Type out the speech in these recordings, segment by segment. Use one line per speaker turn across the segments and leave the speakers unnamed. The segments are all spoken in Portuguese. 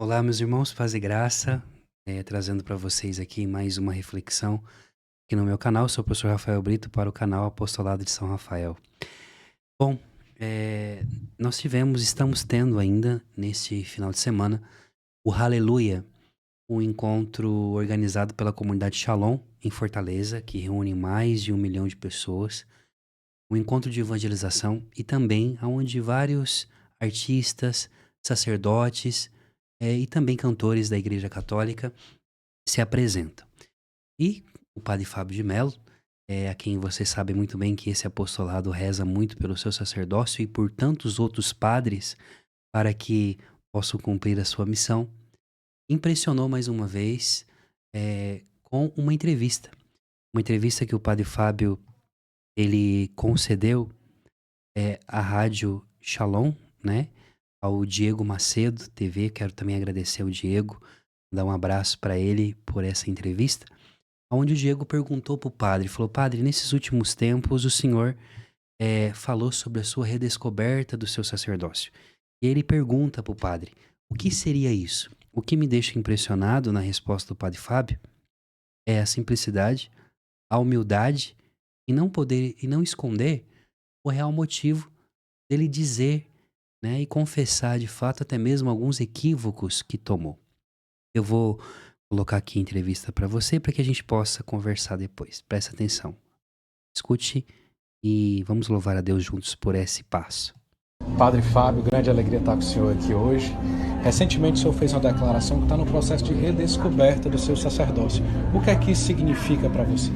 Olá, meus irmãos, paz e graça, trazendo para vocês aqui mais uma reflexão aqui no meu canal. Sou o professor Rafael Brito para o canal Apostolado de São Rafael. Bom, eh, nós estamos tendo ainda neste final de semana o Hallelujah, um encontro organizado pela comunidade Shalom em Fortaleza, que reúne mais de 1 milhão de pessoas, um encontro de evangelização e também onde vários artistas, sacerdotes e também cantores da Igreja Católica se apresenta. E o padre Fábio de Mello, a quem você sabe muito bem que esse apostolado reza muito pelo seu sacerdócio e por tantos outros padres para que possam cumprir a sua missão, impressionou mais uma vez com uma entrevista que o padre Fábio ele concedeu à rádio Shalom, né, ao Diego Macedo TV. Quero também agradecer ao Diego, dar um abraço para ele por essa entrevista. Onde o Diego perguntou para o padre, falou: padre, nesses últimos tempos o senhor falou sobre a sua redescoberta do seu sacerdócio. E ele pergunta para o padre: o que seria isso? O que me deixa impressionado na resposta do padre Fábio é a simplicidade, a humildade e não esconder o real motivo dele dizer, né, e confessar de fato até mesmo alguns equívocos que tomou. Eu vou colocar aqui a entrevista para você para que a gente possa conversar depois. Presta atenção. Escute e vamos louvar a Deus juntos por esse passo.
Padre Fábio, grande alegria estar com o senhor aqui hoje. Recentemente o senhor fez uma declaração que está no processo de redescoberta do seu sacerdócio. O que é que isso significa para você?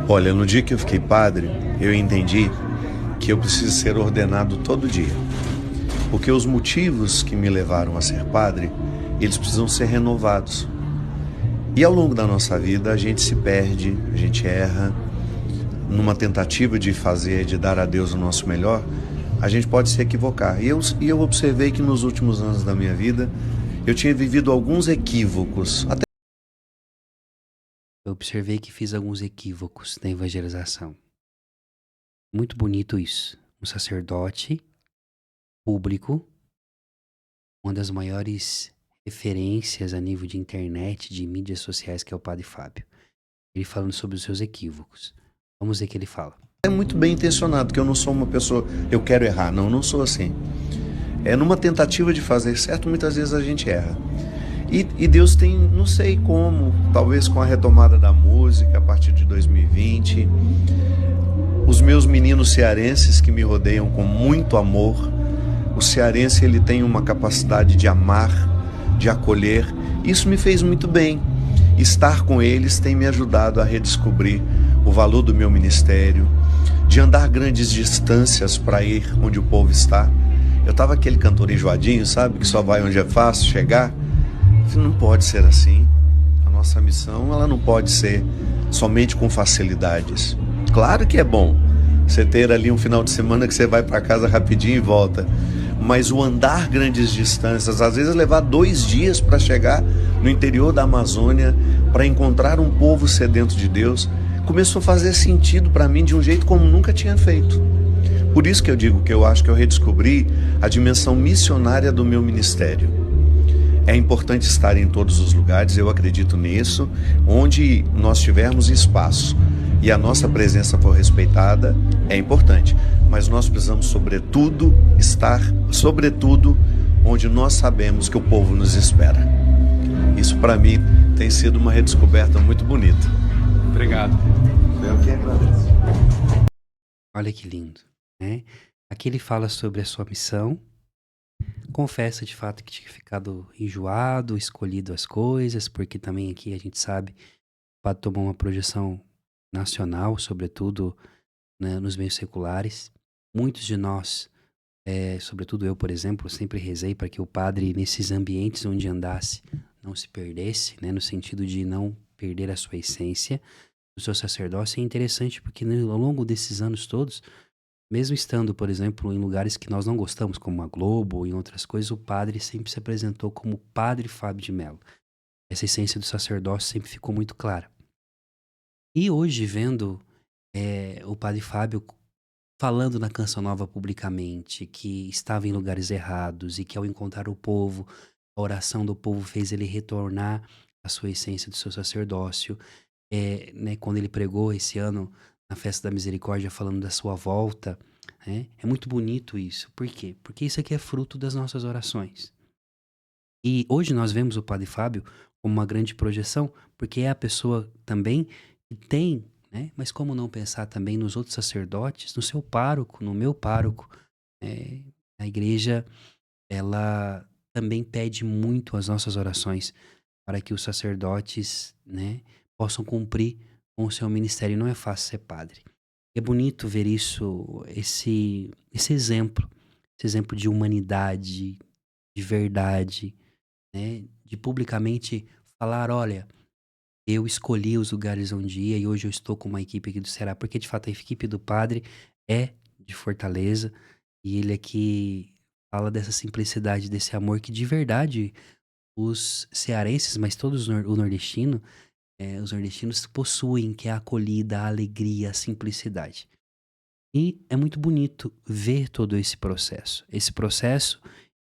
Olha, no dia que eu fiquei padre, eu entendi que eu preciso ser ordenado todo dia. Porque os motivos que me levaram a ser padre, eles precisam ser renovados. E ao longo da nossa vida a gente se perde, a gente erra. Numa tentativa de fazer, de dar a Deus o nosso melhor, a gente pode se equivocar. E eu observei que nos últimos anos da minha vida, eu tinha vivido alguns equívocos.
Eu observei que fiz alguns equívocos na evangelização. Muito bonito isso. Um sacerdote público, uma das maiores referências a nível de internet, de mídias sociais, que é o padre Fábio. Ele falando sobre os seus equívocos. Vamos ver o que ele fala.
É muito bem intencionado, porque eu não sou uma pessoa, eu quero errar. Não, não sou assim. É numa tentativa de fazer certo, muitas vezes a gente erra. E Deus tem, não sei como, talvez com a retomada da música a partir de 2020, os meus meninos cearenses que me rodeiam com muito amor. O cearense, ele tem uma capacidade de amar, de acolher. Isso me fez muito bem. Estar com eles tem me ajudado a redescobrir o valor do meu ministério, de andar grandes distâncias para ir onde o povo está. Eu estava aquele cantor enjoadinho, sabe? Que só vai onde é fácil chegar. Não pode ser assim. A nossa missão, ela não pode ser somente com facilidades. Claro que é bom você ter ali um final de semana que você vai para casa rapidinho e volta. Mas o andar grandes distâncias, às vezes levar 2 dias para chegar no interior da Amazônia, para encontrar um povo sedento de Deus, começou a fazer sentido para mim de um jeito como nunca tinha feito. Por isso que eu digo que eu acho que eu redescobri a dimensão missionária do meu ministério. É importante estar em todos os lugares, eu acredito nisso, onde nós tivermos espaço e a nossa presença for respeitada, é importante. Mas nós precisamos, sobretudo, estar, onde nós sabemos que o povo nos espera. Isso, para mim, tem sido uma redescoberta muito bonita.
Obrigado.
Eu que agradeço.
Olha que lindo, né? Aqui ele fala sobre a sua missão. Confessa de fato que tinha ficado enjoado, escolhido as coisas, porque também aqui a gente sabe, o padre tomou uma projeção nacional, sobretudo, né, nos meios seculares. Muitos de nós, sobretudo eu, por exemplo, sempre rezei para que o padre, nesses ambientes onde andasse, não se perdesse, né, no sentido de não perder a sua essência, o seu sacerdócio. É interessante porque, né, ao longo desses anos todos, mesmo estando, por exemplo, em lugares que nós não gostamos, como a Globo ou em outras coisas, o padre sempre se apresentou como Padre Fábio de Mello. Essa essência do sacerdócio sempre ficou muito clara. E hoje, vendo o padre Fábio falando na Canção Nova publicamente, que estava em lugares errados e que ao encontrar o povo A oração do povo fez ele retornar à sua essência do seu sacerdócio. Né, quando ele pregou esse ano na Festa da Misericórdia falando da sua volta, né, é muito bonito isso. Por quê? Porque isso aqui é fruto das nossas orações. E hoje nós vemos o Padre Fábio como uma grande projeção, porque é a pessoa também que tem, né? Mas como não pensar também nos outros sacerdotes, no seu pároco, no meu pároco? É, a igreja, ela também pede muito as nossas orações para que os sacerdotes, né, possam cumprir com o seu ministério. Não é fácil ser padre. É bonito ver isso, esse exemplo de humanidade, de verdade, né? De publicamente falar, olha, eu escolhi os lugares onde ia e hoje eu estou com uma equipe aqui do Ceará, porque de fato a equipe do padre é de Fortaleza e ele aqui fala dessa simplicidade, desse amor que de verdade os cearenses, mas todos o nordestino, os nordestinos possuem, que é a acolhida, a alegria, a simplicidade. E é muito bonito ver todo esse processo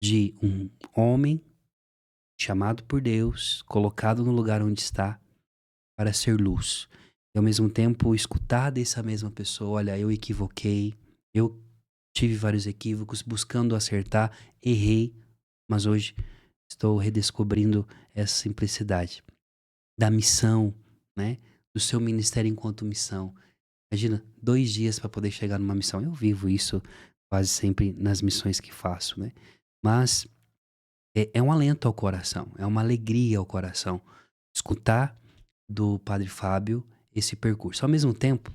de um homem chamado por Deus, colocado no lugar onde está para ser luz. E ao mesmo tempo escutar dessa mesma pessoa, olha, eu equivoquei, eu tive vários equívocos, buscando acertar, errei, mas hoje estou redescobrindo essa simplicidade da missão, né? Do seu ministério enquanto missão. Imagina, 2 dias para poder chegar numa missão. Eu vivo isso quase sempre nas missões que faço, né? Mas é um alento ao coração, é uma alegria ao coração escutar do Padre Fábio esse percurso. Ao mesmo tempo,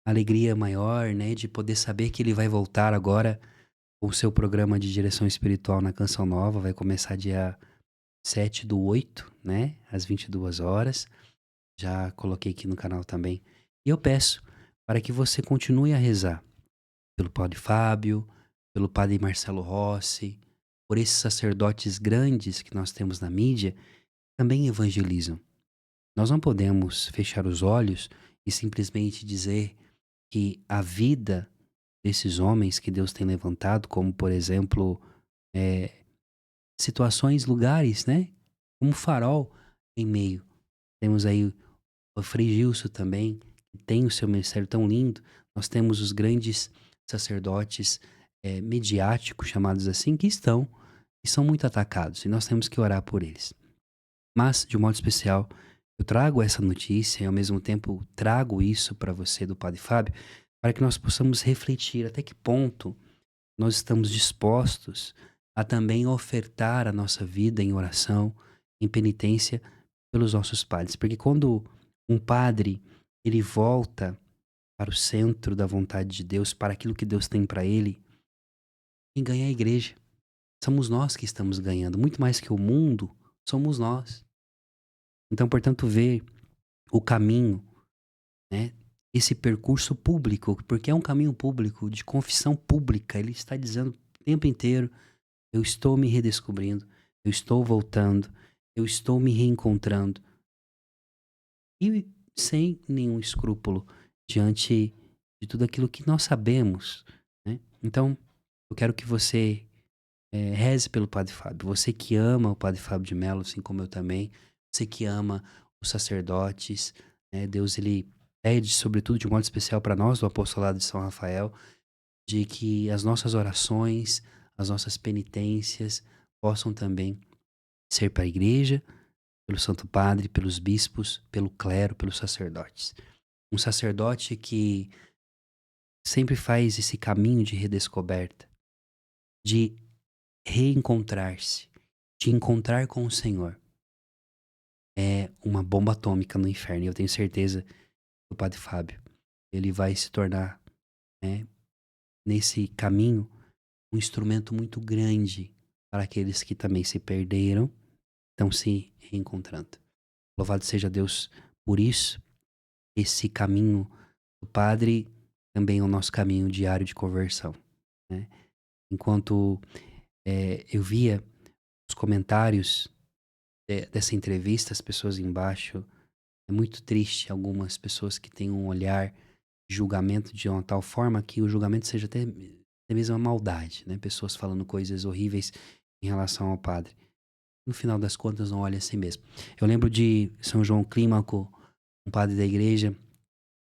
a alegria maior, né, de poder saber que ele vai voltar agora com o seu programa de direção espiritual na Canção Nova, vai começar dia 7/8, né, às 22 horas. Já coloquei aqui no canal também. E eu peço para que você continue a rezar pelo Padre Fábio, pelo Padre Marcelo Rossi, por esses sacerdotes grandes que nós temos na mídia, também evangelizam. Nós não podemos fechar os olhos e simplesmente dizer que a vida desses homens que Deus tem levantado, como por exemplo, situações, lugares, né? Como farol em meio. Temos aí o Frei Gilson também, que tem o seu ministério tão lindo. Nós temos os grandes sacerdotes mediáticos, chamados assim, que estão e são muito atacados. E nós temos que orar por eles. Mas, de um modo especial, eu trago essa notícia e ao mesmo tempo trago isso para você do Padre Fábio, para que nós possamos refletir até que ponto nós estamos dispostos a também ofertar a nossa vida em oração, em penitência pelos nossos padres. Porque quando um padre ele volta para o centro da vontade de Deus, para aquilo que Deus tem para ele, quem ganha é a igreja. Somos nós que estamos ganhando, muito mais que o mundo, somos nós. Então, portanto, ver o caminho, né, esse percurso público, porque é um caminho público, de confissão pública, ele está dizendo o tempo inteiro, eu estou me redescobrindo, eu estou voltando, eu estou me reencontrando. E sem nenhum escrúpulo diante de tudo aquilo que nós sabemos, né? Então, eu quero que você reze pelo Padre Fábio. Você que ama o Padre Fábio de Mello, assim como eu também. Você que ama os sacerdotes, né? Deus, ele pede, sobretudo de modo especial para nós, do Apostolado de São Rafael, de que as nossas orações, as nossas penitências possam também ser para a igreja, pelo Santo Padre, pelos bispos, pelo clero, pelos sacerdotes. Um sacerdote que sempre faz esse caminho de redescoberta, de reencontrar-se, de encontrar com o Senhor. É uma bomba atômica no inferno. E eu tenho certeza que o Padre Fábio, ele vai se tornar, né, nesse caminho, um instrumento muito grande para aqueles que também se perderam, estão se reencontrando. Louvado seja Deus por isso. Esse caminho do Padre também é o nosso caminho diário de conversão, né? Enquanto eu via os comentários dessa entrevista, as pessoas embaixo, é muito triste algumas pessoas que têm um olhar de julgamento de uma tal forma que o julgamento seja até mesmo uma maldade, né? Pessoas falando coisas horríveis em relação ao padre. no final das contas não olha a si mesmo. Eu lembro de São João Clímaco, um padre da igreja,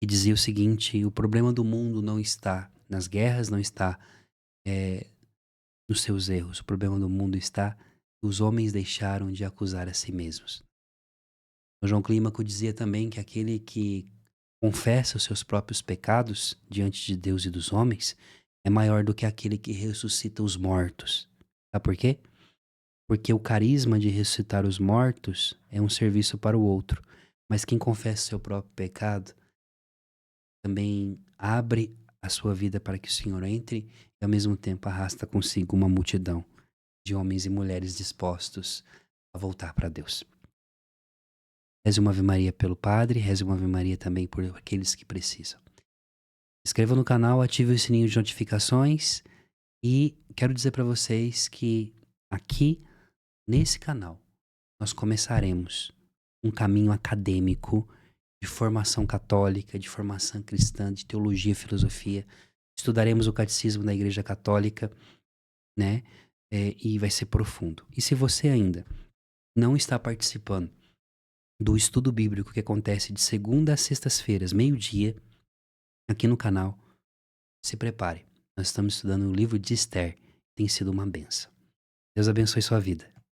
que dizia o seguinte: o problema do mundo não está nas guerras, não está nos seus erros. O problema do mundo está que os homens deixaram de acusar a si mesmos. São João Clímaco dizia também que aquele que confessa os seus próprios pecados diante de Deus e dos homens é maior do que aquele que ressuscita os mortos. Sabe por quê? Porque o carisma de ressuscitar os mortos é um serviço para o outro, mas quem confessa o seu próprio pecado também abre a sua vida para que o Senhor entre e ao mesmo tempo arrasta consigo uma multidão de homens e mulheres dispostos a voltar para Deus. Reze uma Ave Maria pelo Padre, reze uma Ave Maria também por aqueles que precisam. Inscreva no canal, ative o sininho de notificações e quero dizer para vocês que aqui nesse canal nós começaremos um caminho acadêmico de formação católica, de formação cristã, de teologia e filosofia. Estudaremos o catecismo da Igreja Católica, né? E vai ser profundo. E se você ainda não está participando do estudo bíblico que acontece de segunda a sextas-feiras, meio-dia, aqui no canal, se prepare. Nós estamos estudando o livro de Esther. Tem sido uma benção. Deus abençoe sua vida.